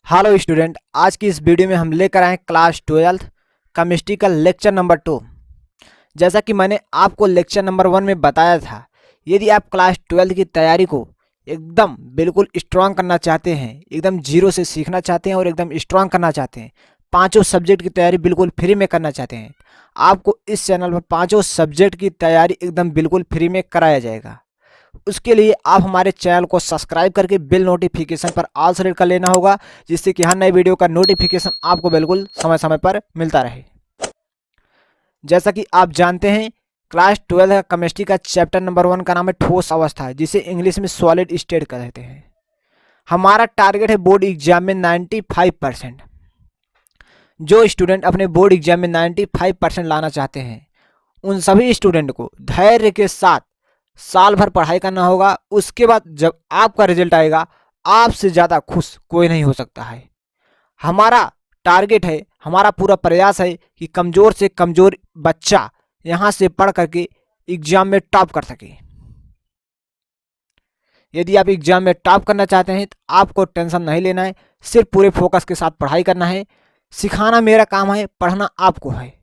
Hello student, आज की इस वीडियो में हम लेकर आए क्लास 12 केमिस्ट्री का लेक्चर नंबर 2। जैसा कि मैंने आपको लेक्चर नंबर 1 में बताया था, यदि आप क्लास 12 की तैयारी को एकदम बिल्कुल स्ट्रांग करना चाहते हैं, एकदम जीरो से सीखना चाहते हैं और एकदम स्ट्रांग करना चाहते हैं, पांचों सब्जेक्ट की तैयारी बिल्कुल फ्री में करना चाहते हैं, आपको इस चैनल पर पांचों सब्जेक्ट की तैयारी एकदम बिल्कुल फ्री में कराया जाएगा। उसके लिए आप हमारे चैनल को सब्सक्राइब करके बिल नोटिफिकेशन पर ऑल सेलेक्ट कर लेना होगा, जिससे कि हर नए वीडियो का नोटिफिकेशन आपको बिल्कुल समय समय पर मिलता रहे। जैसा कि आप जानते हैं, क्लास 12 का केमिस्ट्री का चैप्टर नंबर 1 का नाम है ठोस अवस्था, जिसे इंग्लिश में सॉलिड स्टेट कहते हैं। हमारा टारगेट है बोर्ड एग्जाम में 95%। जो स्टूडेंट अपने बोर्ड एग्जाम में 95% लाना चाहते हैं, उन सभी स्टूडेंट को धैर्य के साथ साल भर पढ़ाई करना होगा। उसके बाद जब आपका रिजल्ट आएगा, आपसे ज़्यादा खुश कोई नहीं हो सकता है। हमारा टारगेट है, हमारा पूरा प्रयास है कि कमज़ोर से कमज़ोर बच्चा यहाँ से पढ़ करके एग्ज़ाम में टॉप कर सके। यदि आप एग्ज़ाम में टॉप करना चाहते हैं तो आपको टेंशन नहीं लेना है, सिर्फ पूरे फोकस के साथ पढ़ाई करना है। सिखाना मेरा काम है, पढ़ना आपको है।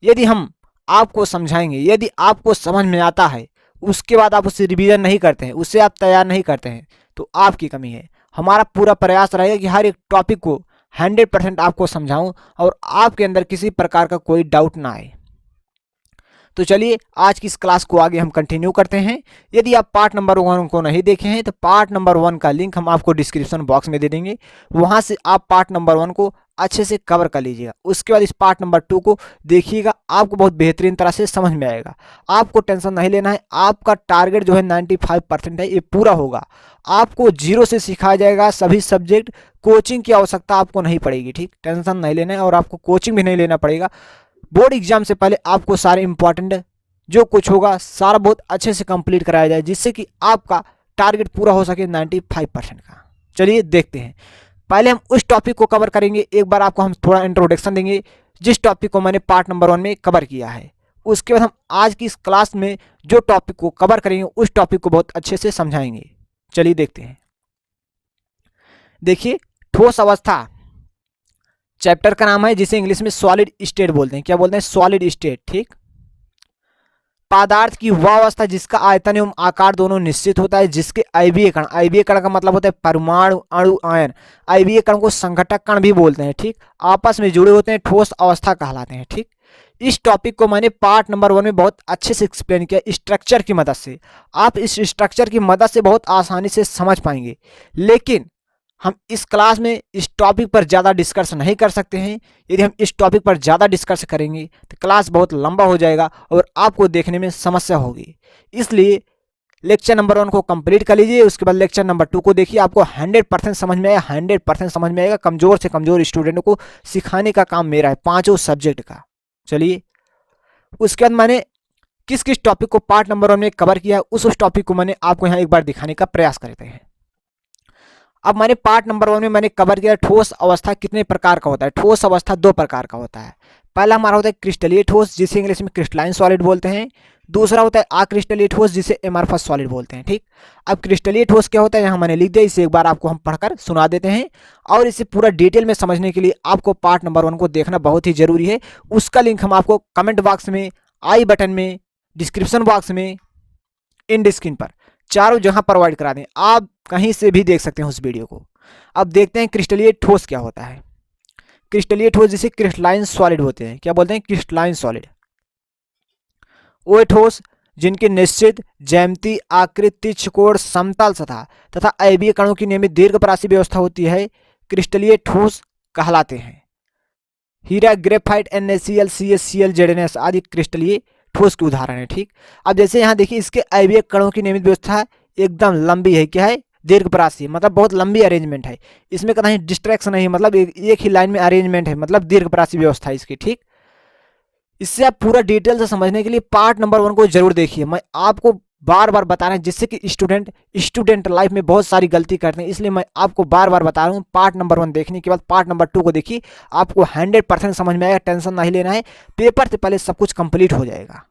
यदि हम आपको समझाएंगे, यदि आपको समझ में आता है, उसके बाद आप उससे रिवीजन नहीं करते हैं, उससे आप तैयार नहीं करते हैं, तो आपकी कमी है। हमारा पूरा प्रयास रहेगा कि हर एक टॉपिक को 100% आपको समझाऊं और आपके अंदर किसी प्रकार का कोई डाउट ना आए। तो चलिए आज की इस क्लास को आगे हम कंटिन्यू करते हैं। यदि आप पार्ट नंबर 1 को नहीं देखे हैं तो पार्ट नंबर 1 का लिंक हम आपको डिस्क्रिप्शन बॉक्स में दे देंगे, वहां से आप पार्ट नंबर 1 को अच्छे से कवर कर लीजिएगा। उसके बाद इस पार्ट नंबर 2 को देखिएगा, आपको बहुत बेहतरीन तरह से समझ में आएगा। आपको टेंशन नहीं लेना है, आपका टारगेट जो है 95% है, ये पूरा होगा। आपको जीरो से सिखाया जाएगा सभी सब्जेक्ट। कोचिंग की आवश्यकता आपको नहीं पड़ेगी, ठीक, टेंशन नहीं लेना है और आपको कोचिंग भी नहीं लेना पड़ेगा। बोर्ड एग्जाम से पहले आपको सारे इंपॉर्टेंट जो कुछ होगा सारा बहुत अच्छे से कंप्लीट कराया जाए, जिससे कि आपका टारगेट पूरा हो सके 95% का। चलिए देखते हैं। पहले हम उस टॉपिक को कवर करेंगे, एक बार आपको हम थोड़ा इंट्रोडक्शन देंगे जिस टॉपिक को मैंने पार्ट नंबर 1 में कवर किया है। उसके बाद हम आज की इस क्लास में जो टॉपिक को कवर करेंगे उस टॉपिक को बहुत अच्छे से समझाएंगे। चलिए देखते हैं। देखिए, ठोस अवस्था चैप्टर का नाम है, जिसे इंग्लिश में सॉलिड स्टेट बोलते हैं। क्या बोलते हैं? सॉलिड स्टेट, ठीक। पदार्थ की वह अवस्था जिसका आयतन एवं आकार दोनों निश्चित होता है, जिसके अयवीय कण, अयवीय कण का मतलब होता है परमाणु, अणु, आयन, अयवीय कण को संघटक कण भी बोलते हैं, ठीक, आपस में जुड़े होते हैं, ठोस अवस्था कहलाते हैं, ठीक। इस टॉपिक को मैंने पार्ट नंबर 1 में बहुत अच्छे से एक्सप्लेन किया स्ट्रक्चर की मदद से। आप इस स्ट्रक्चर की मदद से बहुत आसानी से समझ पाएंगे, लेकिन हम इस क्लास में इस टॉपिक पर ज़्यादा डिस्कस नहीं कर सकते हैं। यदि हम इस टॉपिक पर ज़्यादा डिस्कस करेंगे तो क्लास बहुत लंबा हो जाएगा और आपको देखने में समस्या होगी। इसलिए लेक्चर नंबर 1 को कंप्लीट कर लीजिए, उसके बाद लेक्चर नंबर 2 को देखिए। आपको 100% समझ में आएगा, 100% समझ में आएगा। कमज़ोर से कमज़ोर स्टूडेंट को सिखाने का काम मेरा है, पाँचों सब्जेक्ट का। चलिए, उसके बाद मैंने किस किस टॉपिक को पार्ट नंबर 1 में कवर किया, उस टॉपिक को मैंने आपको यहाँ एक बार दिखाने का प्रयास करते हैं। अब मैंने पार्ट नंबर 1 में मैंने कवर किया ठोस अवस्था कितने प्रकार का होता है। ठोस अवस्था 2 प्रकार का होता है। पहला हमारा होता है क्रिस्टलीय ठोस, जिसे इंग्लिश में क्रिस्टलाइन सॉलिड बोलते हैं। दूसरा होता है अक्रिस्टलीय ठोस, जिसे एमरफस सॉलिड बोलते हैं, ठीक। अब क्रिस्टलीय ठोस क्या होता है यहाँ मैंने लिख दिया, इसे एक बार आपको हम पढ़कर सुना देते हैं। और इसे पूरा डिटेल में समझने के लिए आपको पार्ट नंबर 1 को देखना बहुत ही जरूरी है। उसका लिंक हम आपको कमेंट बॉक्स में, आई बटन में, डिस्क्रिप्शन बॉक्स में, इन स्क्रीन पर, चारों जहां प्रोवाइड करा दें। आप कहीं से भी देख सकते हैं उस वीडियो को। अब देखते हैं क्रिस्टलीय ठोस क्या होता है। क्रिस्टलीय ठोस जिसे क्रिस्टलाइन सॉलिड होते हैं। क्या बोलते हैं? Crystalline solid. वो ठोस जिनकी निश्चित ज्यामिति, आकृति, त्रिकोण, समतल सतह तथा अयवीय कणों की नियमित दीर्घपरासी व्यवस्था होती है, क्रिस्टलीय ठोस कहलाते हैं। हीरा, ग्रेफाइट, NaCl, CaCl, ZnS आदि क्रिस्टलीय ठोस के उदाहरण है, ठीक। अब जैसे यहाँ देखिए, इसके अयवीय कणों की नियमित व्यवस्था एकदम लंबी है। क्या है? दीर्घपरासी, मतलब बहुत लंबी अरेंजमेंट है। इसमें कहीं डिस्ट्रैक्शन नहीं, मतलब एक ही लाइन में अरेंजमेंट है, मतलब दीर्घपरासी व्यवस्था है इसकी, ठीक। इससे आप पूरा डिटेल से समझने के लिए पार्ट नंबर 1 को जरूर देखिए। मैं आपको बार बार बता रहा हूँ, जिससे कि स्टूडेंट लाइफ में बहुत सारी गलती करते हैं, इसलिए मैं आपको बार बार बता रहा हूँ। पार्ट नंबर 1 देखने के बाद पार्ट नंबर 2 को देखिए, आपको 100% समझ में आएगा। टेंशन नहीं लेना है, पेपर से पहले सब कुछ कंप्लीट हो जाएगा।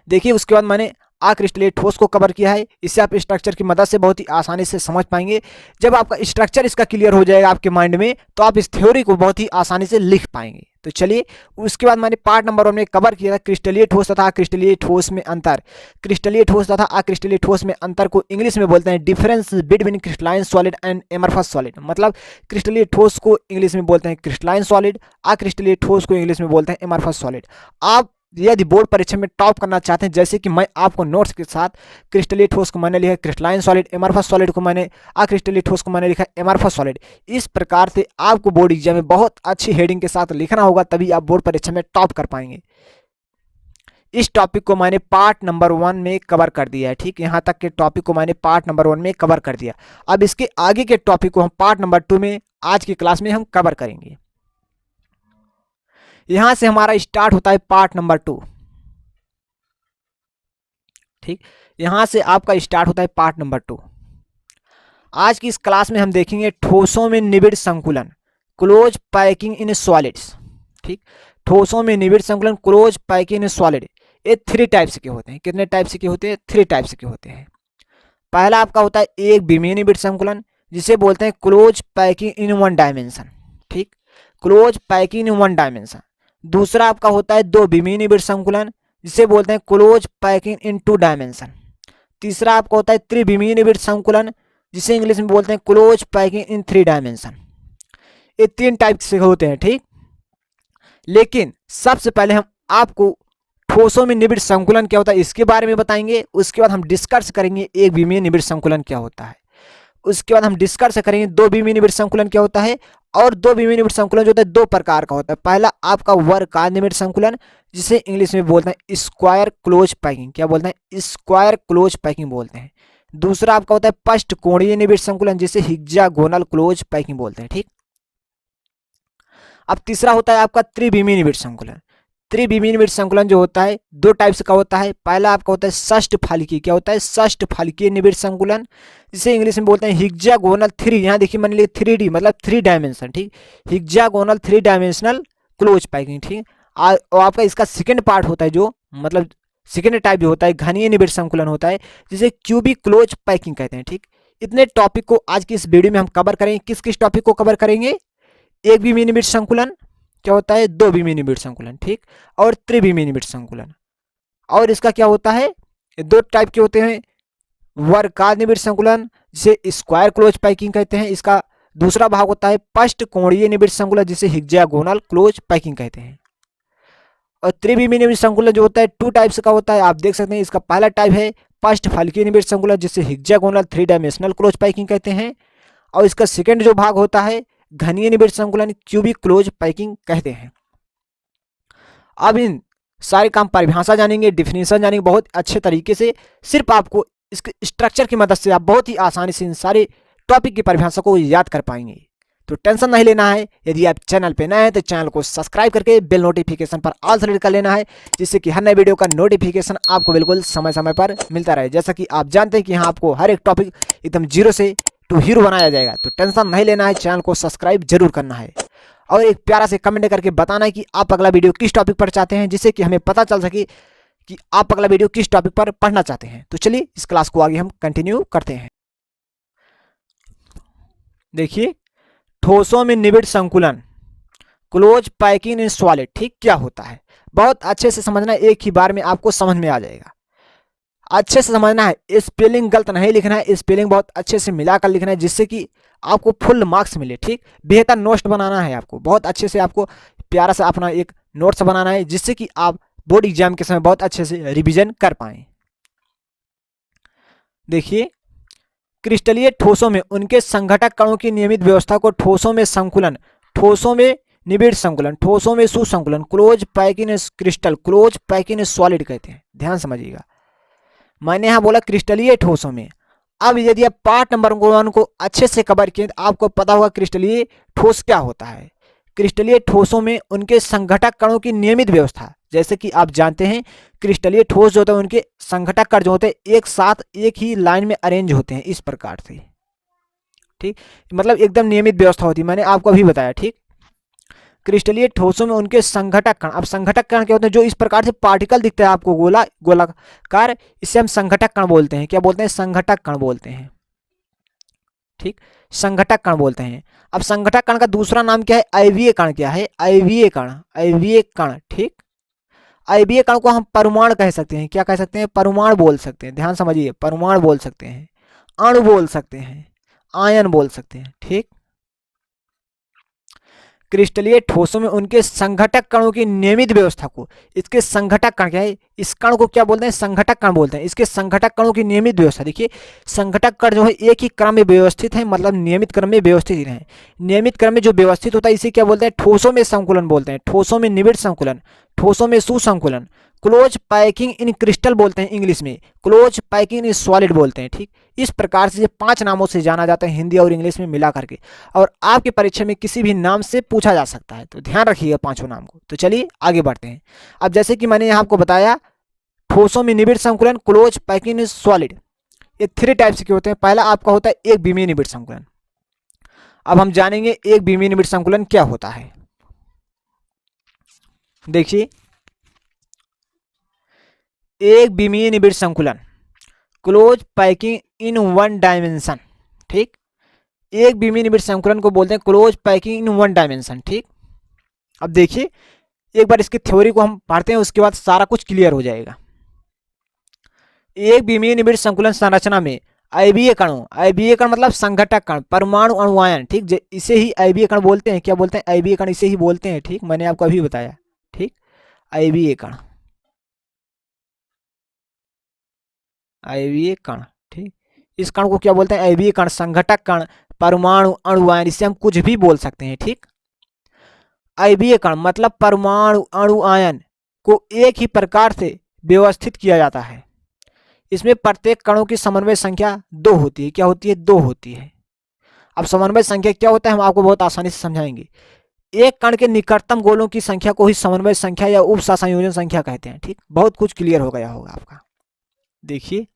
देखिए, उसके बाद मैंने अक्रिस्टलीय ठोस को कवर किया है। इससे आप स्ट्रक्चर की मदद से बहुत ही आसानी से समझ पाएंगे। जब आपका स्ट्रक्चर इसका क्लियर हो जाएगा आपके माइंड में, तो आप इस थ्योरी को बहुत ही आसानी से लिख पाएंगे। तो चलिए, उसके बाद मैंने पार्ट नंबर 1 में कवर किया था क्रिस्टलीय ठोस तथा अक्रिस्टलीय ठोस में अंतर। क्रिस्टलीय ठोस तथा अक्रिस्टलीय ठोस में अंतर को इंग्लिश में बोलते हैं difference between crystalline solid and amorphous solid. मतलब क्रिस्टलीय ठोस को इंग्लिश में बोलते हैं क्रिस्टलाइन सॉलिड, अक्रिस्टलीय ठोस को इंग्लिश में बोलते हैं एमरफस सॉलिड। आप यदि बोर्ड परीक्षा में टॉप करना चाहते हैं, जैसे कि मैं आपको नोट्स के साथ क्रिस्टलीय ठोस को मैंने लिखा क्रिस्टलाइन सॉलिड, एमरफस सॉलिड को मैंने, अक्रिस्टलीय ठोस को मैंने लिखा एमरफस सॉलिड। इस प्रकार से आपको बोर्ड एग्जाम में बहुत अच्छी हेडिंग के साथ लिखना होगा, तभी आप बोर्ड परीक्षा में टॉप कर पाएंगे। इस टॉपिक को मैंने पार्ट नंबर 1 में कवर कर दिया है। ठीक, यहाँ तक के टॉपिक को मैंने पार्ट नंबर 1 में कवर कर दिया। अब इसके आगे के टॉपिक को हम पार्ट नंबर 2 में आज की क्लास में हम कवर करेंगे। यहां से हमारा स्टार्ट होता है पार्ट नंबर 2। ठीक, यहां से आपका स्टार्ट होता है पार्ट नंबर 2। आज की इस क्लास में हम देखेंगे ठोसों में निबिड़ संकुलन, क्लोज पैकिंग इन सॉलिड्स। ठीक, ठोसों में निबिड़ संकुलन, क्लोज पैकिंग इन सॉलिड, ये 3 टाइप्स के होते हैं। कितने टाइप्स के होते हैं? 3 टाइप्स के होते हैं। पहला आपका होता है एक विमीय निबिड़ संकुलन, जिसे बोलते हैं क्लोज पैकिंग इन 1 डायमेंशन। ठीक, क्लोज पैकिंग इन 1 डायमेंशन। दूसरा आपका होता है 2 विमीय निबिड़ संकुलन, जिसे बोलते हैं क्लोज पैकिंग इन 2 डायमेंशन। तीसरा आपका होता है त्रिविमीय निबिड़ संकुलन, जिसे इंग्लिश में बोलते हैं क्लोज पैकिंग इन 3 डायमेंशन। ये 3 टाइप से होते हैं। ठीक, लेकिन सबसे पहले हम आपको ठोसों में निबिड़ संकुलन क्या होता है इसके बारे में बताएंगे। उसके बाद हम डिस्कस करेंगे एक विमीय निबिड़ संकुलन क्या होता है। उसके बाद हम डिस्कस करेंगे 2 विमीय निबिड़ संकुलन क्या होता है। और 2 विमीय निबिड़ संकुलन जो होता है 2 प्रकार का होता है। पहला आपका वर्गाकार निबिड़ संकुलन, जिसे इंग्लिश में बोलते हैं स्क्वायर क्लोज पैकिंग। क्या बोलते हैं? स्क्वायर क्लोज पैकिंग बोलते हैं। दूसरा आपका होता है पष्ट कोणीय निबिड़ संकुलन, जिसे हेक्सागोनल क्लोज पैकिंग बोलते हैं। ठीक, अब तीसरा होता है आपका त्रिविमीय निबिड़ संकुलन। त्रिविमीय निबिड़ संकुलन जो होता है 2 टाइप्स का होता है। पहला आपका होता है षष्ठ फालिकीय। क्या होता है? षष्ठ फालिकीय निबिड़ संकुलन, जिसे इंग्लिश में बोलते हैं हेक्सागोनल 3। यहाँ देखिए मैंने लिखा 3D मतलब 3 डायमेंशन। ठीक, हेक्सागोनल 3 डायमेंशनल क्लोज पैकिंग। ठीक, और आपका इसका सेकेंड पार्ट होता है जो मतलब सेकेंड टाइप जो होता है घनीय निबिड़ संकुलन होता है, जिसे क्यूबिक क्लोज पैकिंग कहते हैं। ठीक, इतने टॉपिक को आज की इस वीडियो में हम कवर करेंगे। किस किस टॉपिक को कवर करेंगे? एक विमीय निबिड़ संकुलन क्या होता है, 2 विमीय निबिड़ संकुलन। ठीक, और त्रिविमीय निबिड़ संकुलन। और इसका क्या होता है? 2 टाइप के होते हैं। वर्गाकार निबिड़ संकुलन, जिसे स्क्वायर क्लोज पैकिंग कहते हैं। इसका दूसरा भाग होता है पष्ट कोणीय निबिड़ संकुलन, जिसे हेक्सागोनल क्लोज पैकिंग कहते हैं। और त्रिविमीय निबिड़ संकुलन जो होता है 2 टाइप्स का होता है। आप देख सकते हैं इसका पहला टाइप है पष्ट फलकीय निबिड़ संकुलन, जिसे हेक्सागोनल 3 डायमेंशनल क्लोज पैकिंग कहते हैं। और इसका सेकेंड जो भाग होता है घनीय निबिड़ संकुलन, क्यूबिक क्लोज पैकिंग कहते हैं। अब इन सारे काम परिभाषा जानेंगे, डिफिनेशन जानेंगे बहुत अच्छे तरीके से। सिर्फ आपको इसके स्ट्रक्चर की मदद से आप बहुत ही आसानी से इन सारे टॉपिक की परिभाषा को याद कर पाएंगे। तो टेंशन नहीं लेना है। यदि आप चैनल पे नए हैं तो चैनल को सब्सक्राइब करके बेल नोटिफिकेशन पर ऑल सेलेक्ट कर लेना है, जिससे कि हर नए वीडियो का नोटिफिकेशन आपको बिल्कुल समय समय पर मिलता रहे। जैसा कि आप जानते हैं कि यहाँ आपको हर एक टॉपिक एकदम 0 से टू हीरो बनाया जाएगा। तो टेंशन नहीं लेना है, चैनल को सब्सक्राइब जरूर करना है और एक प्यारा से कमेंट करके बताना है कि आप अगला वीडियो किस टॉपिक पर चाहते हैं, जिससे कि हमें पता चल सके कि आप अगला वीडियो किस टॉपिक पर पढ़ना चाहते हैं। तो चलिए इस क्लास को आगे हम कंटिन्यू करते हैं। देखिए ठोसों में निबिड़ संकुलन, क्लोज पैकिंग इन सॉलिड। ठीक, क्या होता है बहुत अच्छे से समझना, एक ही बार में आपको समझ में आ जाएगा। अच्छे से समझना है, स्पेलिंग गलत नहीं लिखना है, स्पेलिंग बहुत अच्छे से मिलाकर लिखना है, जिससे कि आपको फुल मार्क्स मिले। ठीक, बेहतर नोट्स बनाना है आपको, बहुत अच्छे से आपको प्यारा सा अपना एक नोट्स बनाना है, जिससे कि आप बोर्ड एग्जाम के समय बहुत अच्छे से रिवीजन कर पाएं। देखिए क्रिस्टलीय ठोसों में उनके संघटक कणों की नियमित व्यवस्था को ठोसों में संकुलन, ठोसों में निबिड़ संकुलन, ठोसों में सुसंकुलन, close packing crystal, close packing solid कहते हैं। ध्यान समझिएगा, मैंने यहाँ बोला क्रिस्टलीय ठोसों में। अब यदि आप पार्ट नंबर 1 को अच्छे से कवर किए तो आपको पता होगा क्रिस्टलीय ठोस क्या होता है। क्रिस्टलीय ठोसों में उनके संघटक कणों की नियमित व्यवस्था, जैसे कि आप जानते हैं क्रिस्टलीय ठोस जो होते हैं उनके संघटक कण जो होते हैं एक साथ एक ही लाइन में अरेंज होते हैं इस प्रकार से। ठीक, मतलब एकदम नियमित व्यवस्था होती है, मैंने आपको अभी बताया। ठीक, क्रिस्टलीय ठोसों में उनके संघटक कण, अब संघटक कण क्या होते हैं, जो इस प्रकार से पार्टिकल दिखता है आपको गोलाकार, इसे हम संघटक कण बोलते हैं। क्या बोलते हैं, संघटक कण बोलते हैं, ठीक, संघटक कण बोलते हैं। अब संघटक कण का दूसरा नाम क्या है, अयवीय कण। क्या है, अयवीय कण, अयवीय कण, ठीक। अयवीय कण को हम परमाणु कह सकते हैं, क्या कह सकते हैं, परमाणु बोल सकते हैं, ध्यान समझिए, परमाणु बोल सकते हैं, अणु बोल सकते हैं, आयन बोल सकते हैं, ठीक। क्रिस्टलीय ठोसों में उनके संघटक कणों की नियमित व्यवस्था को, इसके संघटक कण क्या है, इस कण को क्या बोलते हैं, संघटक कण बोलते हैं। इसके संघटक कणों की नियमित व्यवस्था, देखिए संघटक कण जो है एक ही क्रम में व्यवस्थित है, मतलब नियमित क्रम में व्यवस्थित ही है। नियमित क्रम में जो व्यवस्थित होता है इसे क्या बोलते हैं, ठोसों में संकुलन बोलते हैं, ठोसों में निबिड़ संकुलन, ठोसों में सुसंकुलन, क्लोज पैकिंग इन क्रिस्टल बोलते हैं इंग्लिश में, क्लोज पैकिंग इन सॉलिड बोलते हैं, ठीक। इस प्रकार से ये 5 नामों से जाना जाता है हिंदी और इंग्लिश में मिला करके, और आपकी परीक्षा में किसी भी नाम से पूछा जा सकता है, तो ध्यान रखिएगा 5 नाम को। तो चलिए आगे बढ़ते हैं। अब जैसे कि मैंने यहाँ आपको बताया, ठोसों में निबिड़ संकुलन, क्लोज पैकिंग इन सॉलिड, ये 3 टाइप्स के होते हैं। पहला आपका होता है एक विमीय निबिड़ संकुलन। अब हम जानेंगे एक विमीय निबिड़ संकुलन क्या होता है। देखिए, एक विमीय निबिड़ संकुलन, क्लोज पैकिंग इन 1 डायमेंशन, ठीक। एक विमीय निबिड़ संकुलन को बोलते हैं क्लोज पैकिंग इन 1 डायमेंशन, ठीक। अब देखिए, एक बार इसकी थ्योरी को हम पढ़ते हैं, उसके बाद सारा कुछ क्लियर हो जाएगा। एक विमीय निबिड़ संकुलन संरचना में अयवीय कणों, अयवीय कण मतलब संघटक कण, परमाणु, अणु, आयन, ठीक, इसे ही अयवीय कण बोलते हैं। क्या बोलते हैं, अयवीय कण इसे ही बोलते हैं, ठीक, मैंने आपको अभी बताया, ठीक, अयवीय कण, अयवीय कण, ठीक। इस कण को क्या बोलते हैं, अयवीय कण, संघटक कण, परमाणु, अणु, आयन, इसे हम कुछ भी बोल सकते हैं, ठीक। अयवीय कण मतलब परमाणु, अणु, आयन को एक ही प्रकार से व्यवस्थित किया जाता है। इसमें प्रत्येक कणों की समन्वय संख्या 2 होती है। क्या होती है, 2 होती है। अब समन्वय संख्या क्या होता है हम आपको बहुत आसानी से समझाएंगे। एक कण के निकटतम गोलों की संख्या को ही समन्वय संख्या या उप सहसंयोजन संख्या कहते हैं, ठीक। बहुत कुछ क्लियर हो गया होगा आपका। देखिए,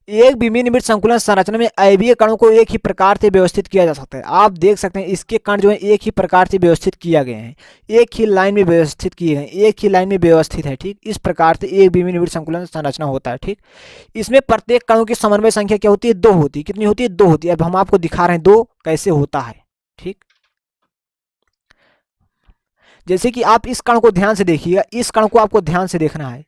एक विमीय निबिड़ संकुलन संरचना में अयवीय कणों को एक ही प्रकार से व्यवस्थित किया जा सकता है। आप देख सकते हैं इसके कण जो है एक ही प्रकार से व्यवस्थित किया गए हैं, एक ही लाइन में व्यवस्थित किए गए, एक ही लाइन में व्यवस्थित है, ठीक। इस प्रकार से एक विमीय निबिड़ संकुलन संरचना होता है, ठीक। इसमें प्रत्येक कणों की समन्वय संख्या क्या होती है, 2 होती है। कितनी होती है, 2 होती है। अब हम आपको दिखा रहे हैं 2 कैसे होता है, ठीक। जैसे कि आप इस कण को ध्यान से देखिएगा, इस कण को आपको ध्यान से देखना है।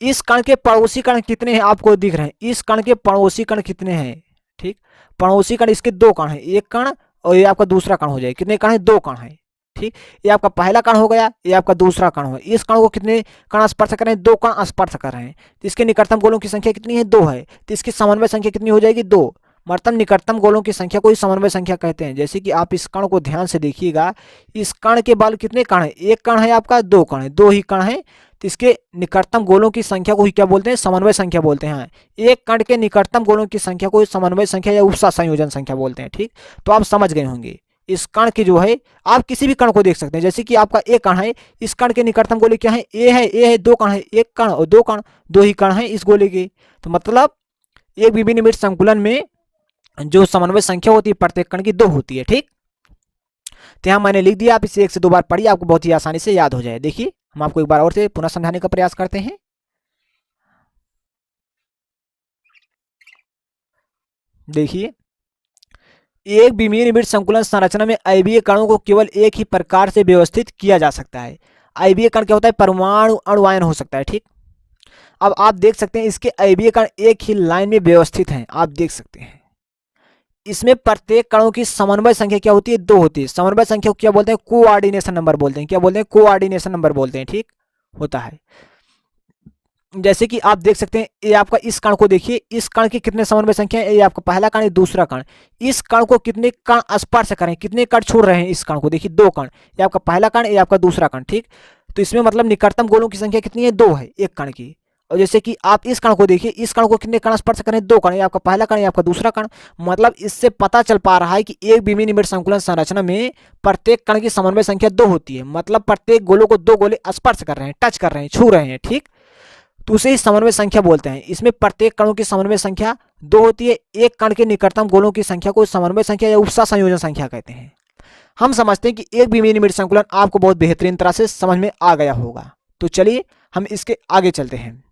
इस कण के पड़ोसी कण कितने हैं आपको दिख रहे हैं, इस कण के पड़ोसी कण कितने हैं, ठीक। पड़ोसी कण इसके 2 कण हैं, एक कण और ये आपका दूसरा कण हो जाए। कितने कण है, 2 कण है, ठीक। ये आपका पहला कण हो गया, ये आपका दूसरा कण हो। इस कण को कितने कण स्पर्श कर रहे हैं, 2 कण स्पर्श कर रहे हैं। तो इसके निकटतम गोलों की संख्या कितनी है, 2 है। तो इसकी समन्वय संख्या कितनी हो जाएगी, 2। मतलब निकटतम गोलों की संख्या को ही समन्वय संख्या कहते हैं। जैसे कि आप इस कण को ध्यान से देखिएगा, इस कण के बल कितने कण है, एक कण है आपका, 2 कण है, 2 ही कण है। तो इसके निकटतम गोलों की संख्या को ही क्या बोलते हैं, समन्वय संख्या बोलते हैं। एक कण के निकटतम गोलों की संख्या को समन्वय संख्या या उपसा संयोजन संख्या बोलते हैं, ठीक। तो आप समझ गए होंगे इस कण की जो है, आप किसी भी कण को देख सकते हैं। जैसे कि आपका एक कण है, इस कण के निकटतम गोले क्या है, ए है, 2 कण है, एक कण और 2 कण, 2 ही कण है इस गोले के। तो मतलब एक विमीय निबिड़ संकुलन में जो समन्वय संख्या होती है प्रत्येक कण की 2 होती है, ठीक। तो यहाँ मैंने लिख दिया, आप इसे 1 से 2 बार पढ़िए, आपको बहुत ही आसानी से याद हो जाए। देखिए, हम आपको एक बार और से पुनः समझाने का प्रयास करते हैं। देखिए, एक विमीय निबिड़ संकुलन संरचना में अयवीय कणों को केवल एक ही प्रकार से व्यवस्थित किया जा सकता है। अयवीय कण क्या होता है, परमाणु, अणु, आयन हो सकता है, ठीक। अब आप देख सकते हैं इसके अयवीय कण एक ही लाइन में व्यवस्थित हैं, आप देख सकते हैं। इसमें प्रत्येक कणों की समन्वय संख्या क्या होती है, 2 होती है। समन्वय संख्या को क्या बोलते हैं, कोऑर्डिनेशन नंबर बोलते हैं। क्या बोलते हैं, कोऑर्डिनेशन नंबर बोलते हैं, ठीक होता है। जैसे कि आप देख सकते हैं, ये आपका इस कण को देखिए, इस कण की कितने समन्वय संख्या है, ये आपका पहला कण है, दूसरा कण। इस कण को कितने कण स्पर्श कर रहे हैं, कितने कण छोड़ रहे हैं इस कण को, देखिए 2 कण, ये आपका पहला कण, ये आपका दूसरा कण, ठीक। तो इसमें मतलब निकटतम गोलों की संख्या कितनी है, 2 है एक कण की। और जैसे कि आप इस कण को देखिए, इस कण को कितने कण स्पर्श करें, 2 कण, ये आपका पहला कण, ये आपका दूसरा कण। मतलब इससे पता चल पा रहा है कि एक विमीय निबिड़ संकुलन संरचना में प्रत्येक कण की समन्वय संख्या 2 होती है। मतलब प्रत्येक गोलों को 2 गोले स्पर्श कर रहे हैं, टच कर रहे हैं, छू रहे हैं, ठीक। तो उसे ही समन्वय संख्या बोलते हैं। इसमें प्रत्येक कणों की समन्वय संख्या 2 होती है। एक कण के निकटतम गोलों की संख्या को समन्वय संख्या या उपसा संयोजन संख्या कहते हैं। हम समझते हैं कि एक बीमिनी संकुलन आपको बहुत बेहतरीन तरह से समझ में आ गया होगा। तो चलिए हम इसके आगे चलते हैं।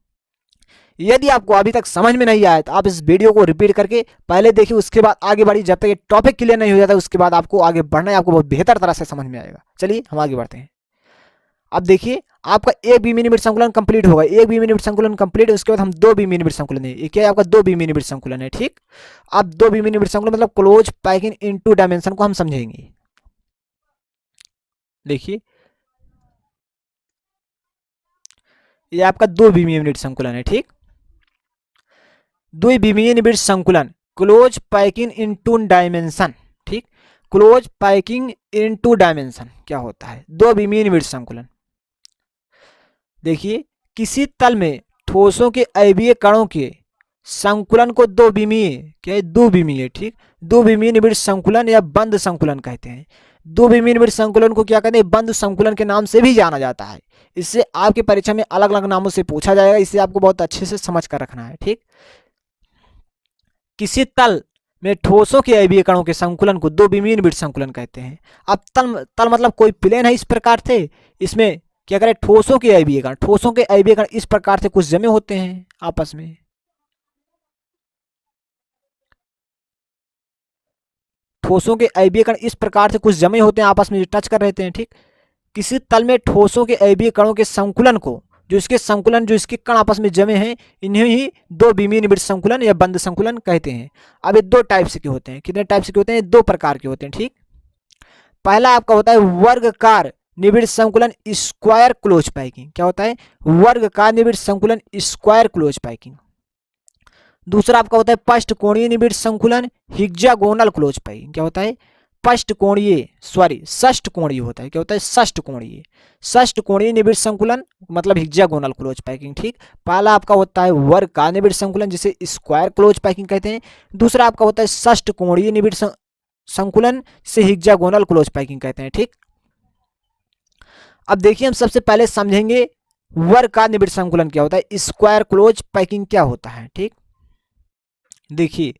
यदि आपको अभी तक समझ में नहीं आया तो आप इस वीडियो को रिपीट करके पहले देखिए, उसके बाद आगे बढ़िए। जब तक ये टॉपिक क्लियर नहीं हो जाता उसके बाद आपको आगे बढ़ना है, आपको बहुत बेहतर तरह से समझ में आएगा। चलिए हम आगे बढ़ते हैं। अब देखिए आपका एक बीमिनी संकुलन कंप्लीट होगा, एक बीमिनी संकुलन कंप्लीट, उसके बाद हम दो बीमिनी संकुलन है। ये क्या है आपका? दो बीमिनी संकुलन है, ठीक। अब दो बीमिनी संकुलन मतलब क्लोज पैकिंग इनटू डायमेंशन को हम समझेंगे। देखिए ये आपका दो बीमिनी संकुलन है, ठीक। दो बीमिनी संकुलन क्लोज पैकिंग इनटू डायमेंशन, ठीक। क्लोज पैकिंग इनटू डायमेंशन क्या होता है? दो बीमिनी संकुलन। देखिए किसी तल में ठोसों के अयवीय कणों के संकुलन को दो बीमीय क्या है? दो बीमीय, ठीक। दो बीमीय निबिड़ संकुलन या बंद संकुलन कहते हैं। दो बीमीय निबिड़ संकुलन को क्या कहते हैं? बंद संकुलन के नाम से भी जाना जाता है। इससे आपकी परीक्षा में अलग अलग नामों से पूछा जाएगा, इसे आपको बहुत अच्छे से समझ कर रखना है, ठीक। किसी तल में ठोसों के अयवीय कणों के संकुलन को दो बीमीय निबिड़ संकुलन कहते हैं। अब तल मतलब कोई प्लेन है इस प्रकार से, इसमें क्या करें? ठोसों के अयवीय कण, ठोसों के अयवीय कण इस प्रकार से कुछ जमे होते हैं आपस में। ठोसों के अयवीय कण इस प्रकार से कुछ जमे होते हैं आपस में, जो टच कर रहते हैं, ठीक। किसी तल में ठोसों के अयवीय कणों के संकुलन को, जो इसके कण आपस में जमे हैं, इन्हें ही दो बीमीय निबिड़ संकुलन या बंद संकुलन कहते हैं। अब ये दो टाइप के होते हैं। कितने टाइप के होते हैं? दो प्रकार के होते हैं, ठीक। पहला आपका होता है वर्गकार निबिड़ संकुलन स्क्वायर क्लोज पैकिंग। क्या होता है? वर्गकार निबिड़ संकुलन स्क्वायर क्लोज पैकिंग। दूसरा आपका होता है पष्टकोणीय निबिड़ संकुलन हेक्सागोनल क्लोज पैकिंग। क्या होता है? षष्ठकोणीय होता है। क्या होता है? षष्ठकोणीय निबिड़ संकुलन मतलब हेक्सागोनल क्लोज पैकिंग, ठीक। पहला आपका होता है वर्गकार निबिड़ संकुलन जिसे स्क्वायर क्लोज पैकिंग कहते हैं। दूसरा आपका होता है षष्ठकोणीय निबिड़ संकुलन से हेक्सागोनल क्लोज पैकिंग कहते हैं, ठीक। अब देखिए हम सबसे पहले समझेंगे वर्गकार निबिड़ संकुलन क्या होता है, स्क्वायर क्लोज पैकिंग क्या होता है, ठीक। देखिए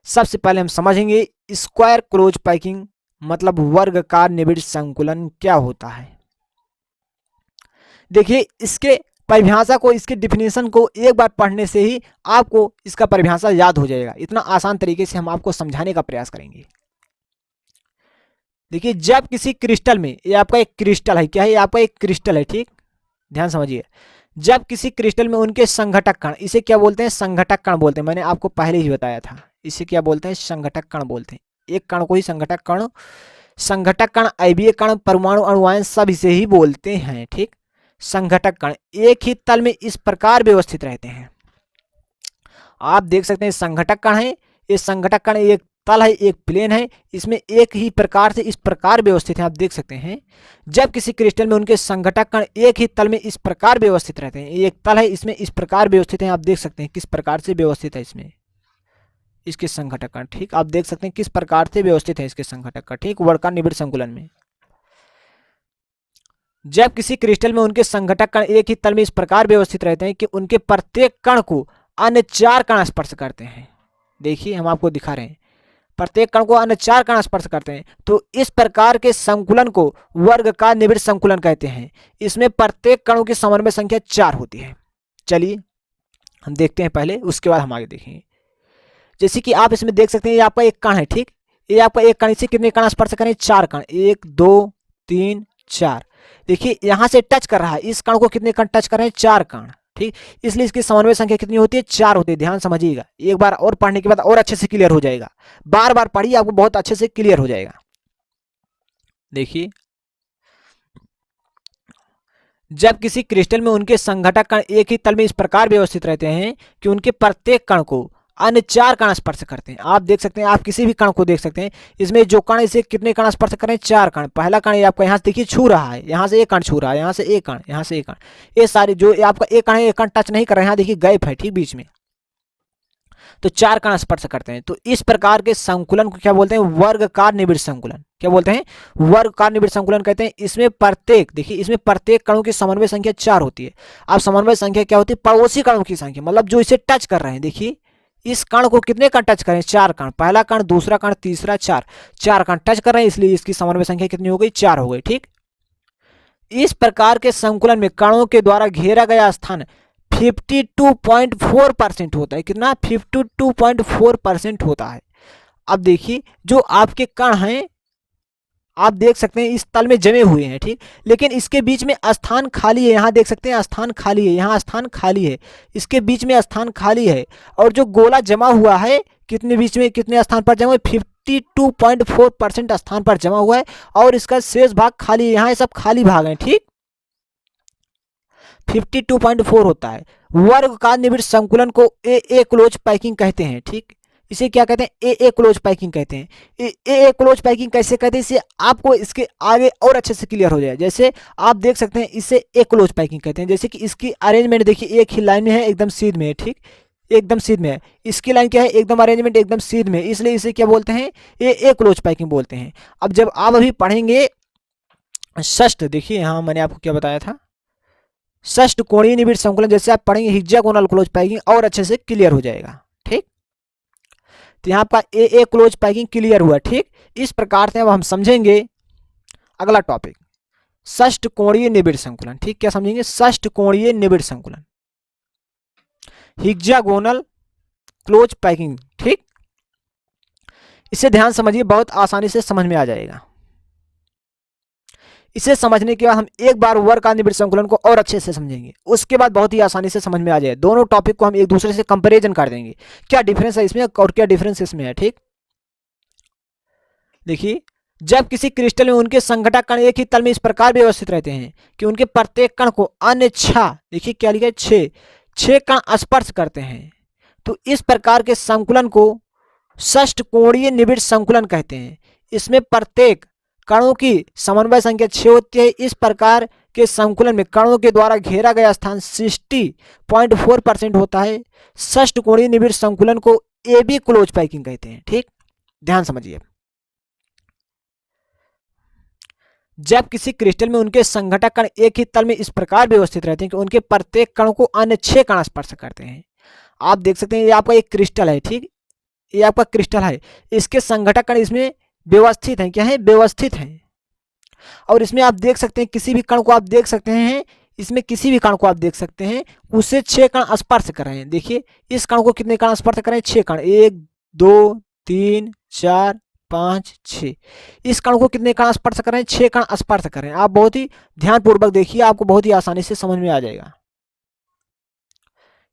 सबसे पहले हम समझेंगे स्क्वायर क्लोज पैकिंग मतलब वर्गकार निबिड़ संकुलन क्या होता है। देखिए इसके परिभाषा को, इसके डिफिनेशन को एक बार पढ़ने से ही आपको इसका परिभाषा याद हो जाएगा। इतना आसान तरीके से हम आपको समझाने का प्रयास करेंगे। देखिए जब किसी क्रिस्टल में, ये आपका एक क्रिस्टल है, क्या है? ये आपका एक क्रिस्टल है, ठीक। ध्यान समझिए, जब किसी क्रिस्टल में उनके संघटक कण, इसे क्या बोलते हैं? संघटक कण बोलते हैं। मैंने आपको पहले ही बताया था, इसे क्या बोलते हैं? संघटक कण बोलते हैं। एक कण को ही संघटक कण, अयवीय कण, परमाणु, अणुआयन सब इसे ही बोलते हैं, ठीक। संघटक कण एक ही तल में इस प्रकार व्यवस्थित रहते हैं। आप देख सकते हैं संघटक कण है, ये संघटक कण एक तल है, एक प्लेन है, इसमें एक ही प्रकार से इस प्रकार व्यवस्थित है। आप देख सकते हैं जब किसी क्रिस्टल में उनके संघटक कण एक ही तल में इस प्रकार व्यवस्थित रहते हैं। एक तल है, इसमें इस प्रकार व्यवस्थित है। आप देख सकते हैं किस प्रकार से व्यवस्थित है इसमें इसके संघटक कण, ठीक। आप देख सकते हैं किस प्रकार से व्यवस्थित है इसके संघटक कण, ठीक। वर्गकार निबिड़ संकुलन में जब किसी क्रिस्टल में उनके संघटक कण एक ही तल में इस प्रकार व्यवस्थित रहते हैं कि उनके प्रत्येक कण को अन्य चार कण स्पर्श करते हैं। देखिए हम आपको दिखा रहे हैं, प्रत्येक कण को अन्य चार कण स्पर्श करते हैं, तो इस प्रकार के संकुलन को वर्गकार निबिड़ संकुलन कहते हैं। इसमें प्रत्येक कणों की समन्वय संख्या 4 होती है। चलिए हम देखते हैं पहले, उसके बाद हम आगे देखेंगे। जैसे कि आप इसमें देख सकते हैं ये आपका एक कण है, ठीक। ये आपका एक कण, इसे कितने कण स्पर्श करें? 4 कण, 1 2 3 4। देखिए यहां से टच कर रहा है, इस कण को कितने कण टच कर रहे हैं? 4 कण, ठीक। इसलिए इसकी समन्वय संख्या कितनी होती है? 4 होती है। ध्यान समझिएगा, एक बार और पढ़ने के बाद और अच्छे से क्लियर हो जाएगा। बार बार पढ़िए, आपको बहुत अच्छे से क्लियर हो जाएगा। देखिए जब किसी क्रिस्टल में उनके संघटक कण एक ही तल में इस प्रकार व्यवस्थित रहते हैं कि उनके प्रत्येक कण को अन्य 4 कण स्पर्श करते हैं। आप देख सकते हैं, आप किसी भी कण को देख सकते हैं, इसमें जो कण, इसे कितने कण स्पर्श कर रहे हैं? 4 कण। पहला कण ये आपका यहाँ से देखिए छू रहा है, यहाँ से एक कण छू रहा है, यहाँ से एक कण, यहाँ से एक कण, ये सारे जो आपका एक कण है, एक कण टच नहीं कर रहे हैं। यहाँ देखिए गैप है, ठीक, बीच में, तो 4 कण स्पर्श करते हैं। तो इस प्रकार के संकुलन को क्या बोलते हैं? वर्गकार निबिड़ संकुलन। क्या बोलते हैं? वर्गकार निबिड़ संकुलन कहते हैं। इसमें प्रत्येक, देखिए इसमें प्रत्येक कणों की समन्वय संख्या 4 होती है। अब समन्वय संख्या क्या होती है? पड़ोसी कणों की संख्या, मतलब जो इसे टच कर रहे हैं। देखिए इस कण को कितने कण टच करें, 4 कण, पहला कण, दूसरा कण, तीसरा, 4 कण टच कर रहे हैं, इसलिए इसकी समन्वय संख्या कितनी हो गई, 4 हो गई। ठीक, इस प्रकार के संकुलन में कणों के द्वारा घेरा गया स्थान 52.4% होता है। कितना, 52.4% होता है। अब देखिए जो आपके कण हैं आप देख सकते हैं इस तल में जमे हुए हैं, ठीक, लेकिन इसके बीच में स्थान खाली है। यहाँ देख सकते हैं स्थान खाली है, यहाँ स्थान खाली है, इसके बीच में स्थान खाली है। और जो गोला जमा हुआ है कितने बीच में, कितने स्थान पर जमा है, 52.4% स्थान पर जमा हुआ है और इसका शेष भाग खाली है। यहाँ सब खाली भाग हैं। ठीक, 52.4 होता है। वर्ग का निबिड़ संकुलन को ए क्लोज पैकिंग कहते हैं। ठीक, इसे क्या कहते हैं, ए क्लोज पैकिंग कहते हैं। ए क्लोज पैकिंग कैसे कहते हैं, इसे आपको इसके आगे और अच्छे से क्लियर हो जाए। जैसे आप देख सकते हैं इसे ए क्लोज पैकिंग कहते हैं। जैसे कि इसकी अरेंजमेंट देखिए, एक ही लाइन में है, एकदम सीध में है। ठीक, एकदम सीध में है। इसकी लाइन क्या है, एकदम अरेंजमेंट एकदम सीध में, इसलिए इसे क्या बोलते हैं, ए क्लोज पैकिंग बोलते हैं। अब जब आप अभी पढ़ेंगे षष्ठ, देखिए यहाँ मैंने आपको क्या बताया था, षष्ठ कोणीय निबिड़ संकुलन, जैसे आप पढ़ेंगे हेक्सागोनल क्लोज पैकिंग और अच्छे से क्लियर हो जाएगा। ठीक, तो यहाँ पर ए क्लोज पैकिंग क्लियर हुआ। ठीक, इस प्रकार से अब हम समझेंगे अगला टॉपिक, षष्ठ कोणीय निबिड़ संकुलन। ठीक, क्या समझेंगे, षष्ठ कोणीय निबिड़ संकुलन, हेक्सागोनल क्लोज पैकिंग। ठीक, इसे ध्यान समझिए, बहुत आसानी से समझ में आ जाएगा। इसे समझने के बाद हम एक बार वर्ग का निबिड़ संकुलन को और अच्छे से समझेंगे, उसके बाद बहुत ही आसानी से समझ में आ जाए। दोनों टॉपिक को हम एक दूसरे से कंपैरिजन कर देंगे, क्या डिफरेंस है इसमें और क्या डिफरेंस इसमें है। ठीक, देखिए जब किसी क्रिस्टल में उनके संघटक कण एक ही तल में इस प्रकार व्यवस्थित रहते हैं कि उनके प्रत्येक कण को अन्य 6, देखिए क्या लिखा है, 6 कण स्पर्श करते हैं, तो इस प्रकार के संकुलन को षष्ठ कोणीय निबिड़ संकुलन कहते हैं। इसमें प्रत्येक कणों की समन्वय संख्या 6 होती है। इस प्रकार के संकुलन में कणों के द्वारा घेरा गया स्थान 60.4% होता है। षष्ठ कोणीय निबिड़ संकुलन को ए बी क्लोज पैकिंग कहते हैं। ठीक, ध्यान समझिए, जब किसी क्रिस्टल में उनके संघटक कण एक ही तल में इस प्रकार व्यवस्थित रहते हैं कि उनके प्रत्येक कण को अन्य 6 कण स्पर्श करते हैं। आप देख सकते हैं ये आपका एक क्रिस्टल है। ठीक, ये आपका क्रिस्टल है, इसके संघटक कण इसमें व्यवस्थित हैं, क्या है, व्यवस्थित हैं। और इसमें आप देख सकते हैं किसी भी कण को आप देख सकते हैं, इसमें किसी भी कण को आप देख सकते हैं उसे 6 कण स्पर्श कर रहे हैं। देखिए इस कण को कितने कण स्पर्श कर रहे हैं, 6 कण, 1 2 3 4 5 6। इस कण को कितने कण स्पर्श कर रहे हैं, 6 कण स्पर्श कर रहे हैं। आप बहुत ही ध्यानपूर्वक देखिए, आपको बहुत ही आसानी से समझ में आ जाएगा।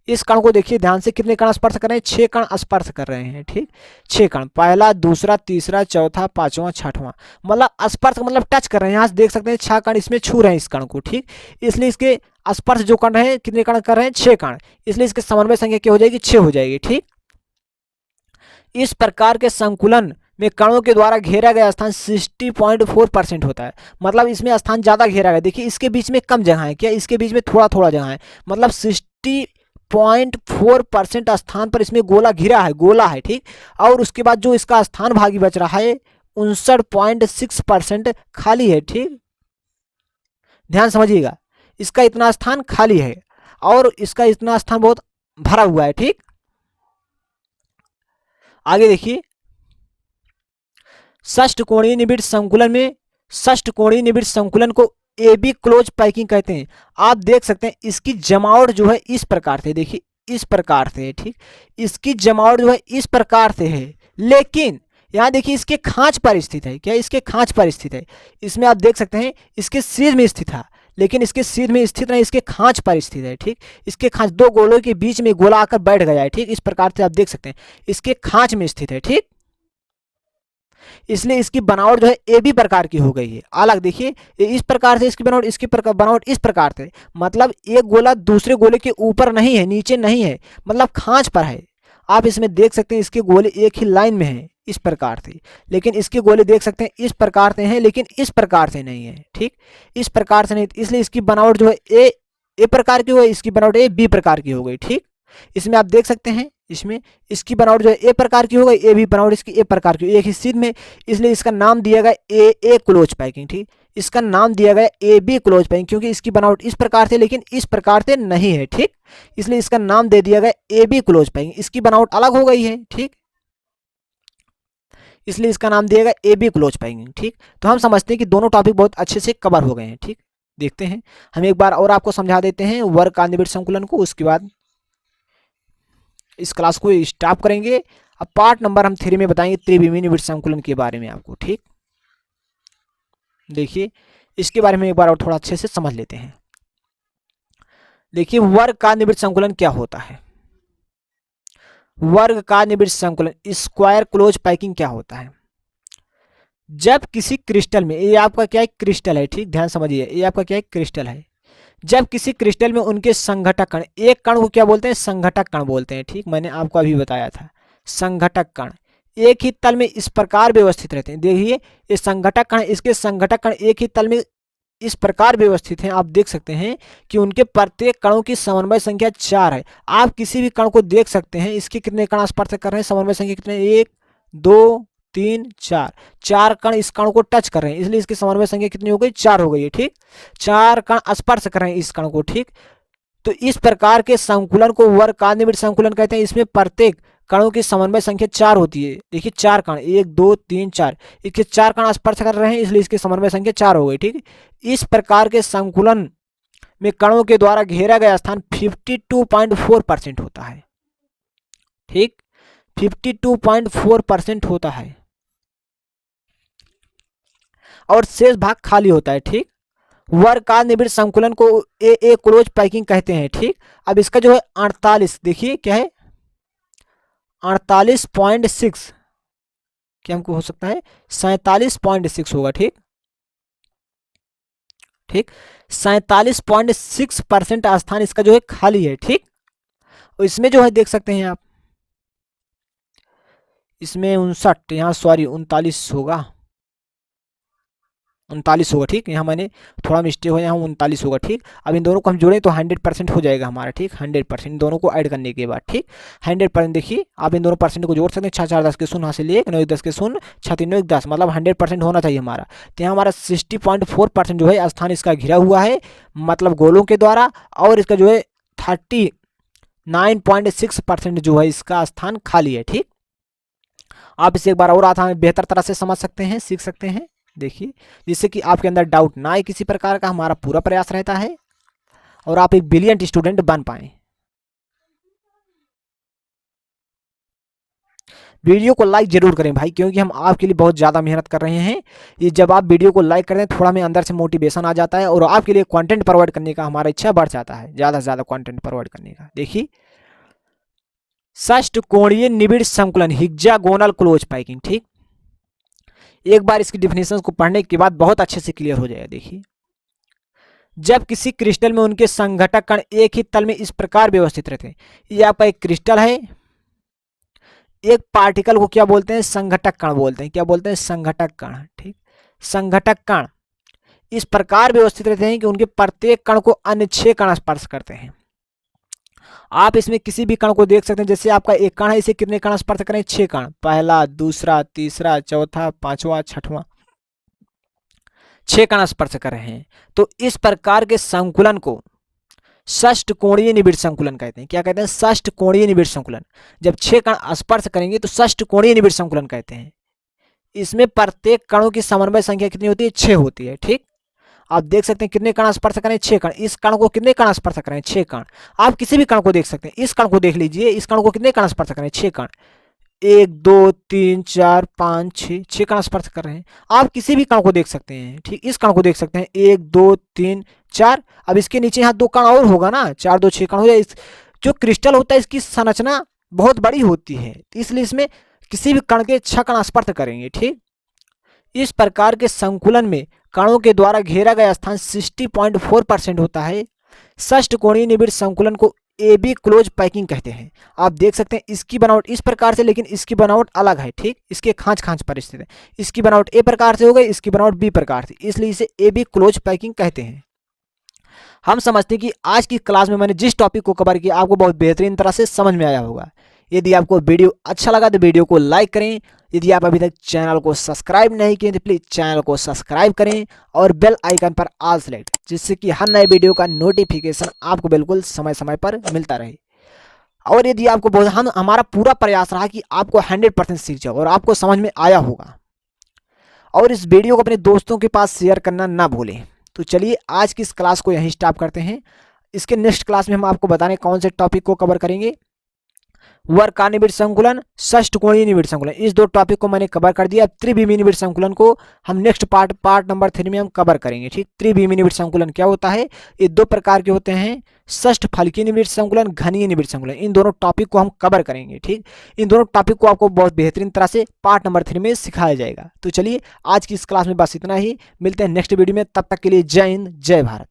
इस कण को देखिए ध्यान से, कितने कण स्पर्श कर रहे हैं, 6 कण स्पर्श कर रहे हैं। ठीक, 6 कण, पहला, दूसरा, तीसरा, चौथा, पांचवा, छठवां, मतलब स्पर्श मतलब टच कर रहे हैं। यहाँ से देख सकते हैं 6 कण इसमें छू रहे हैं इस कण को। ठीक, इसलिए इसके स्पर्श जो कण है कितने कण कर रहे हैं, 6 कण, इसलिए इसके समन्वय संख्या क्या हो जाएगी, 6 हो जाएगी। ठीक, इस प्रकार के संकुलन में कणों के द्वारा घेरा गया स्थान 60.4% होता है। मतलब इसमें स्थान ज्यादा घेरा गया। देखिए इसके बीच में कम जगह है, क्या इसके बीच में थोड़ा थोड़ा जगह है, मतलब 60.4% स्थान पर इसमें गोला घिरा है, गोला है। ठीक, और उसके बाद जो इसका स्थान भागी बच रहा है 59.6% खाली है। ठीक, ध्यान समझिएगा, इसका इतना स्थान खाली है और इसका इतना स्थान बहुत भरा हुआ है। ठीक, आगे देखिए, षष्ठ कोणीय निबिड़ संकुलन में, षष्ठ कोणीय निबिड़ संकुलन को ए बी क्लोज पैकिंग कहते हैं। आप देख सकते हैं इसकी जमावट जो है इस प्रकार से, देखिए इस प्रकार से है। ठीक, इसकी जमावट जो है इस प्रकार से है, लेकिन यहाँ देखिए इसके खांच पर स्थित है। क्या इसके खांच पर स्थित है, इसमें आप देख सकते हैं इसके सीध में स्थित है, लेकिन इसके सीध में स्थित नहीं, इसके खांच पर स्थित है। ठीक, इसके खांच, दो गोलों के बीच में गोला आकर बैठ गया है। ठीक, इस प्रकार से आप देख सकते हैं इसके खांच में स्थित है। ठीक, इसलिए इसकी बनावट जो है ए बी प्रकार की हो गई है, अलग। देखिए इस प्रकार से इसकी बनावट, इसकी बनावट इस प्रकार से, मतलब एक गोला दूसरे गोले के ऊपर नहीं है, नीचे नहीं है, मतलब खांच पर है। आप इसमें देख सकते हैं इसके गोले एक ही लाइन में हैं इस प्रकार से, लेकिन इसके गोले देख सकते हैं इस प्रकार से हैं, लेकिन इस प्रकार से नहीं है। ठीक, इस प्रकार से नहीं, इसलिए इसकी बनावट जो है ए प्रकार की हो गई, इसकी बनावट ए बी प्रकार की हो गई। ठीक, इसमें आप देख सकते हैं इसमें इसकी बनावट जो है ए प्रकार की हो गई, ए बी बनावट इसकी ए प्रकार की, एक ही सीध में, इसलिए इसका नाम दिया गया ए क्लोज पैकिंग। ठीक, इसका नाम दिया गया ए बी क्लोज पैकिंग, क्योंकि इसकी बनावट इस प्रकार से लेकिन इस प्रकार से नहीं है, ठीक। इसलिए इसका नाम दे दिया गया ए बी क्लोज पैकिंग, इसकी बनावट अलग हो गई है, ठीक, इसलिए इसका नाम दिया गया ए बी क्लोज पैकिंग, ठीक। तो हम समझते हैं कि दोनों टॉपिक बहुत अच्छे से कवर हो गए हैं, ठीक। देखते हैं, हम एक बार और आपको समझा देते हैं वर्ग का निबिड़ संकुलन को, उसके बाद इस क्लास को स्टॉप करेंगे। अब पार्ट नंबर हम 3 में बताएंगे त्रिविमीय निबिड़ संकुलन के बारे में आपको, ठीक। देखिए इसके बारे में एक बार और थोड़ा अच्छे से समझ लेते हैं। देखिए वर्ग का निबिड़ संकुलन क्या होता है, वर्ग का निबिड़ संकुलन स्क्वायर क्लोज पैकिंग क्या होता है। जब किसी क्रिस्टल में, ये आपका क्या है क्रिस्टल है, ठीक, ध्यान समझिए, ये आपका क्या है क्रिस्टल है। जब किसी क्रिस्टल में उनके संघटक कण, एक कण को क्या बोलते हैं संघटक कण बोलते हैं, ठीक, मैंने आपको अभी बताया था। संघटक कण एक ही तल में इस प्रकार व्यवस्थित रहते हैं। देखिए ये संघटक कण, इसके संघटक कण एक ही तल में इस प्रकार व्यवस्थित हैं। आप देख सकते हैं कि उनके प्रत्येक कणों की समन्वय संख्या 4 है। आप किसी भी कण को देख सकते हैं, इसके कितने कण स्पर्श कर रहे हैं, समन्वय संख्या कितने, 1 2 3 4, 4 कण इस कण को टच कर रहे हैं, इसलिए इसकी समन्वय संख्या कितनी हो गई, 4 हो गई है, ठीक। 4 कण स्पर्श कर रहे हैं इस कण को, ठीक। तो इस प्रकार के संकुलन को वर्ग का निबिड़ संकुलन कहते हैं। इसमें प्रत्येक कणों की समन्वय संख्या 4 होती है। देखिए 4 कण, 1 2 3 4, इसके 4 कण स्पर्श कर रहे हैं, इसलिए इसकी समन्वय संख्या 4 हो गई, ठीक। इस प्रकार के संकुलन में कणों के द्वारा घेरा गया स्थान 52.4% होता है, ठीक, 52.4% होता है और शेष भाग खाली होता है, ठीक। वर्ग का निबिड़ संकुलन को ए क्लोज पैकिंग कहते हैं, ठीक। अब इसका जो है 48, देखिए क्या है 48.6, क्या हमको हो सकता है 47.6 होगा, ठीक, ठीक, 47.6% स्थान इसका जो है खाली है, ठीक। और इसमें जो है देख सकते हैं आप, इसमें 59, यहाँ सॉरी 39 होगा, 39 होगा, ठीक, यहाँ मैंने थोड़ा मिस्टेक हो, यहाँ 39 होगा, ठीक। अब इन दोनों को हम जोड़ें तो 100% हो जाएगा हमारा, ठीक, 100% दोनों को ऐड करने के बाद, ठीक, 100%। देखिए आप इन दोनों परसेंट को जोड़ सकते हैं, 6 4 10 के शून्य, यहाँ से ले 9 1 10 के शून्य, 6 3 9 1 10, मतलब 100% होना चाहिए हमारा। तो यहाँ हमारा 60.4% जो है स्थान इसका घिरा हुआ है, मतलब गोलों के द्वारा, और इसका जो है 39.6% जो है इसका स्थान खाली है, ठीक। आप इसे एक बार और आसान बेहतर तरह से समझ सकते हैं, सीख सकते हैं। देखिए जिससे कि आपके अंदर डाउट ना आए किसी प्रकार का, हमारा पूरा प्रयास रहता है और आप एक ब्रिलियंट स्टूडेंट बन पाए। वीडियो को लाइक जरूर करें भाई, क्योंकि हम आपके लिए बहुत ज़्यादा मेहनत कर रहे हैं। ये जब आप वीडियो को लाइक करते हैं थोड़ा हमें अंदर से मोटिवेशन आ जाता है और आपके लिए कंटेंट प्रोवाइड करने का हमारा इच्छा बढ़ जाता है, ज़्यादा से ज़्यादा कंटेंट प्रोवाइड करने का। देखिए षष्ठकोणीय निबिड़ संकुलन हेक्सागोनल क्लोज पैकिंग, ठीक। एक बार इसकी डिफिनेशन को पढ़ने के बाद बहुत अच्छे से क्लियर हो जाएगा। देखिए जब किसी क्रिस्टल में उनके संघटक कण एक ही तल में इस प्रकार व्यवस्थित रहते हैं, ये आपका एक क्रिस्टल है, एक पार्टिकल को क्या बोलते हैं संघटक कण बोलते हैं, क्या बोलते हैं संघटक कण, ठीक। संघटक कण इस प्रकार व्यवस्थित रहते हैं कि उनके प्रत्येक कण को अन्य 6 कण स्पर्श करते हैं। आप इसमें किसी भी कण को देख सकते हैं, जैसे आपका एक कण है, इसे कितने कण स्पर्श करें 6 कण, पहला दूसरा तीसरा चौथा पांचवा छठवां, 6 कण स्पर्श कर रहे हैं। तो इस प्रकार के संकुलन को षष्ठकोणीय निबिड़ संकुलन कहते हैं। क्या कहते हैं षष्ठकोणीय निबिड़ संकुलन। जब 6 कण स्पर्श करेंगे तो षष्ठकोणीय निबिड़ संकुलन कहते हैं। इसमें प्रत्येक कणों की समन्वय संख्या कितनी होती है 6 होती है, ठीक। आप देख सकते हैं कितने कण स्पर्श करें 6 कण, इस कण को कितने कण स्पर्श करें 6 कण। आप किसी भी कण को देख सकते हैं, इस कण को देख लीजिए, इस कण को कितने कण स्पर्श करें 6 कण, 1 2 3 4 5 6 कण स्पर्श कर रहे हैं। आप किसी भी कण को देख सकते हैं, ठीक, इस कण को देख सकते हैं 1 2 3 4, अब इसके नीचे यहाँ 2 कण और होगा ना, 4 2 6 कण हो जाए। जो क्रिस्टल होता है इसकी संरचना बहुत बड़ी होती है, इसलिए इसमें किसी भी कण के 6 कण स्पर्श करेंगे, ठीक। इस प्रकार के संकुलन में कणों के द्वारा घेरा गया स्थान 60.4% होता है। षष्ठकोणीय निबिड़ संकुलन को ए बी क्लोज पैकिंग कहते हैं। आप देख सकते हैं इसकी बनावट इस प्रकार से, लेकिन इसकी बनावट अलग है, ठीक, इसके खांच खांच पर स्थित है। इसकी बनावट ए प्रकार से हो गई, इसकी बनावट बी प्रकार से, इसलिए इसे ए बी क्लोज पैकिंग कहते हैं। हम समझते हैं कि आज की क्लास में मैंने जिस टॉपिक को कवर किया आपको बहुत बेहतरीन तरह से समझ में आया होगा। यदि आपको वीडियो अच्छा लगा तो वीडियो को लाइक करें। यदि आप अभी तक चैनल को सब्सक्राइब नहीं किए तो प्लीज़ चैनल को सब्सक्राइब करें और बेल आइकन पर ऑल सेलेक्ट, जिससे कि हर नए वीडियो का नोटिफिकेशन आपको बिल्कुल समय समय पर मिलता रहे। और यदि आपको बहुत हमारा पूरा प्रयास रहा कि आपको 100% सीख जाओ और आपको समझ में आया होगा। और इस वीडियो को अपने दोस्तों के पास शेयर करना ना भूलें। तो चलिए आज की इस क्लास को यहीं स्टॉप करते हैं। इसके नेक्स्ट क्लास में हम आपको बताने कौन से टॉपिक को कवर करेंगे। वर्कानिविड संकुलन, षष्ठकोणीय निविड संकुलन, इस दो टॉपिक को मैंने कवर कर दिया। त्रिविमीय निविड संकुलन को हम नेक्स्ट पार्ट नंबर 3 में हम कवर करेंगे। ठीक, त्रिविमीय निविड संकुलन क्या होता है, ये दो प्रकार के होते हैं, षष्ठ फलकीय निविड संकुलन, घनीय निविड संकुलन। इन दोनों टॉपिक को हम कवर करेंगे। ठीक, इन दोनों टॉपिक को आपको बहुत बेहतरीन तरह से पार्ट नंबर 3 में सिखाया जाएगा। तो चलिए आज की इस क्लास में बस इतना ही, मिलते हैं नेक्स्ट वीडियो में। तब तक के लिए जय हिंद, जय भारत।